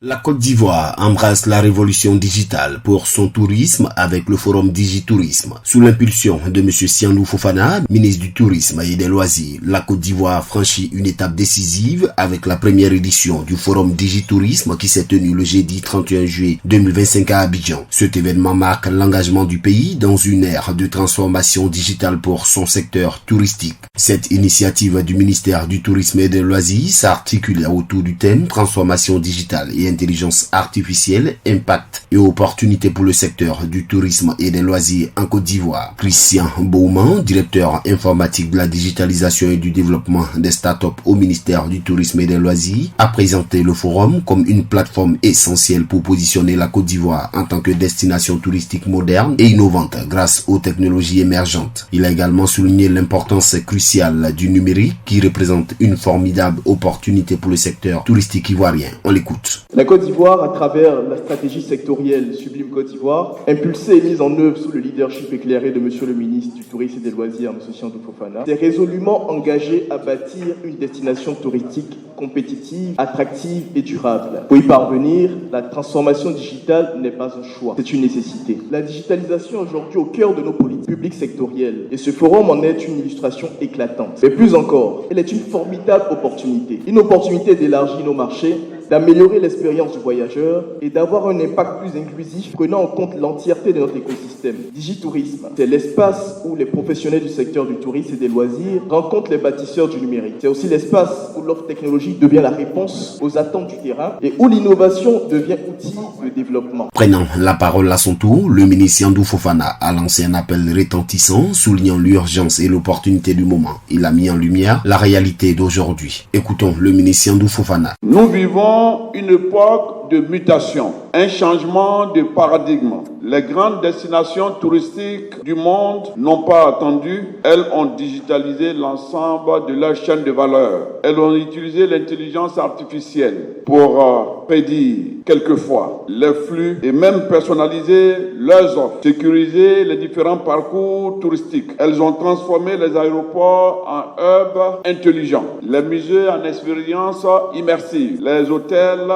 La Côte d'Ivoire embrasse la révolution digitale pour son tourisme avec le forum Digitourisme. Sous l'impulsion de M. Siandou Fofana, ministre du Tourisme et des Loisirs, la Côte d'Ivoire franchit une étape décisive avec la première édition du forum Digitourisme qui s'est tenu le jeudi 31 juillet 2025 à Abidjan. Cet événement marque l'engagement du pays dans une ère de transformation digitale pour son secteur touristique. Cette initiative du ministère du Tourisme et des Loisirs s'articule autour du thème transformation digitale et intelligence artificielle, impact et opportunités pour le secteur du tourisme et des loisirs en Côte d'Ivoire. Christian Bouman, directeur informatique de la digitalisation et du développement des startups au ministère du Tourisme et des Loisirs, a présenté le forum comme une plateforme essentielle pour positionner la Côte d'Ivoire en tant que destination touristique moderne et innovante grâce aux technologies émergentes. Il a également souligné l'importance cruciale du numérique qui représente une formidable opportunité pour le secteur touristique ivoirien. On l'écoute. La Côte d'Ivoire, à travers la stratégie sectorielle Sublime Côte d'Ivoire, impulsée et mise en œuvre sous le leadership éclairé de Monsieur le ministre du Tourisme et des Loisirs, M. Siandou Fofana, s'est résolument engagée à bâtir une destination touristique compétitive, attractive et durable. Pour y parvenir, la transformation digitale n'est pas un choix, c'est une nécessité. La digitalisation est aujourd'hui au cœur de nos politiques publiques sectorielles et ce forum en est une illustration éclatante. Mais plus encore, elle est une formidable opportunité. Une opportunité d'élargir nos marchés, d'améliorer l'expérience du voyageur et d'avoir un impact plus inclusif prenant en compte l'entièreté de notre écosystème. Digitourisme, c'est l'espace où les professionnels du secteur du tourisme et des loisirs rencontrent les bâtisseurs du numérique. C'est aussi l'espace où l'offre technologique devient la réponse aux attentes du terrain et où l'innovation devient outil de développement. Prenant la parole à son tour, le ministre Siandou Fofana a lancé un appel retentissant, soulignant l'urgence et l'opportunité du moment. Il a mis en lumière la réalité d'aujourd'hui. Écoutons le ministre Siandou Fofana. Nous vivons une époque de mutation, un changement de paradigme. Les grandes destinations touristiques du monde n'ont pas attendu. Elles ont digitalisé l'ensemble de leur chaîne de valeur. Elles ont utilisé l'intelligence artificielle pour prédire quelquefois les flux et même personnaliser leurs offres, sécuriser les différents parcours touristiques. Elles ont transformé les aéroports en hubs intelligents, les musées en expériences immersives, les hôtels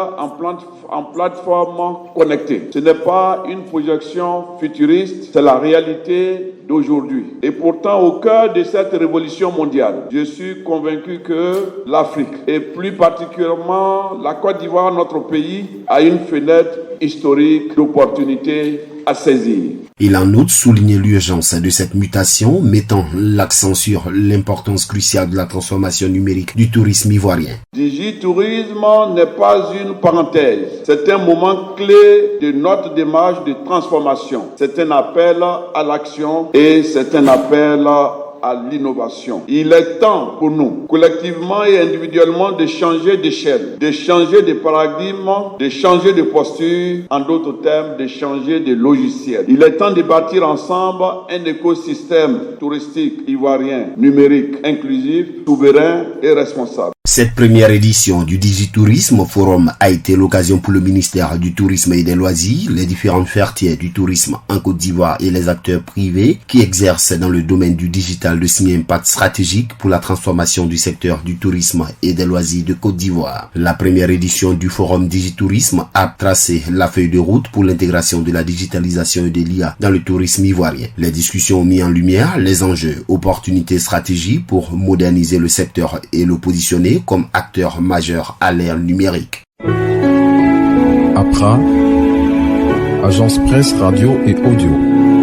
en plateforme connectée. Ce n'est pas une projection futuriste, c'est la réalité d'aujourd'hui. Et pourtant, au cœur de cette révolution mondiale, je suis convaincu que l'Afrique, et plus particulièrement la Côte d'Ivoire, notre pays, a une fenêtre historique d'opportunité à saisir. Il a en outre souligné l'urgence de cette mutation, mettant l'accent sur l'importance cruciale de la transformation numérique du tourisme ivoirien. Digitourisme n'est pas une parenthèse, c'est un moment clé de notre démarche de transformation. C'est un appel à l'action et c'est un appel à l'innovation. Il est temps pour nous, collectivement et individuellement, de changer d'échelle, de changer de paradigme, de changer de posture, en d'autres termes, de changer de logiciel. Il est temps de bâtir ensemble un écosystème touristique ivoirien, numérique, inclusif, souverain et responsable. Cette première édition du Digitourisme Forum a été l'occasion pour le ministère du Tourisme et des Loisirs, les différentes fertières du tourisme en Côte d'Ivoire et les acteurs privés qui exercent dans le domaine du digital de signer un impact stratégique pour la transformation du secteur du tourisme et des loisirs de Côte d'Ivoire. La première édition du Forum Digitourisme a tracé la feuille de route pour l'intégration de la digitalisation et de l'IA dans le tourisme ivoirien. Les discussions ont mis en lumière les enjeux, opportunités, stratégies pour moderniser le secteur et le positionner comme acteur majeur à l'ère numérique. APRA, Agence Presse Radio et Audio.